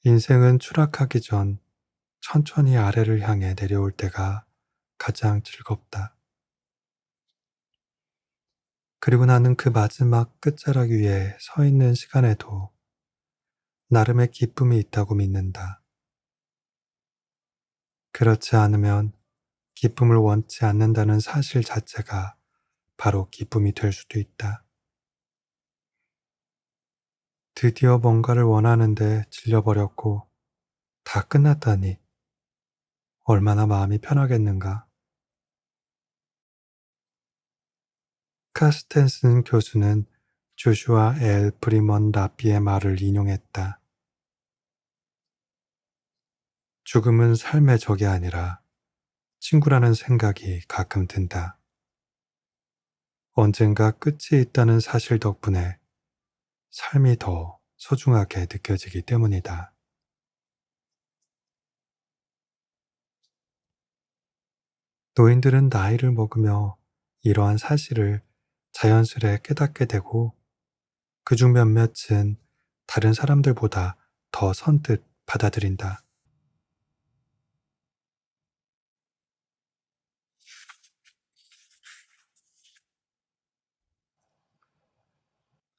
인생은 추락하기 전 천천히 아래를 향해 내려올 때가 가장 즐겁다. 그리고 나는 그 마지막 끝자락 위에 서 있는 시간에도 나름의 기쁨이 있다고 믿는다. 그렇지 않으면 기쁨을 원치 않는다는 사실 자체가 바로 기쁨이 될 수도 있다. 드디어 뭔가를 원하는데 질려버렸고 다 끝났다니 얼마나 마음이 편하겠는가. 카스텐슨 교수는 조슈아 엘 프리먼 라피의 말을 인용했다. 죽음은 삶의 적이 아니라 친구라는 생각이 가끔 든다. 언젠가 끝이 있다는 사실 덕분에 삶이 더 소중하게 느껴지기 때문이다. 노인들은 나이를 먹으며 이러한 사실을 자연스레 깨닫게 되고 그중 몇몇은 다른 사람들보다 더 선뜻 받아들인다.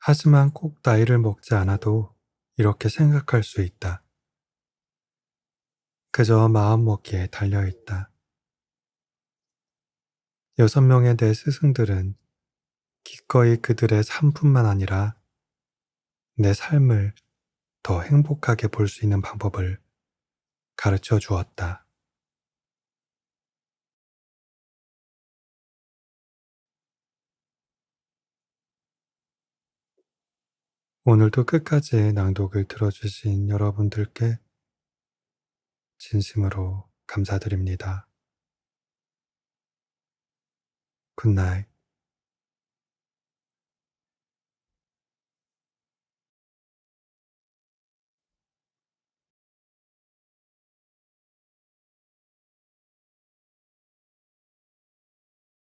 하지만 꼭 나이를 먹지 않아도 이렇게 생각할 수 있다. 그저 마음먹기에 달려있다. 6명의 내 스승들은 기꺼이 그들의 삶뿐만 아니라 내 삶을 더 행복하게 볼 수 있는 방법을 가르쳐 주었다. 오늘도 끝까지 낭독을 들어주신 여러분들께 진심으로 감사드립니다. 굿나잇.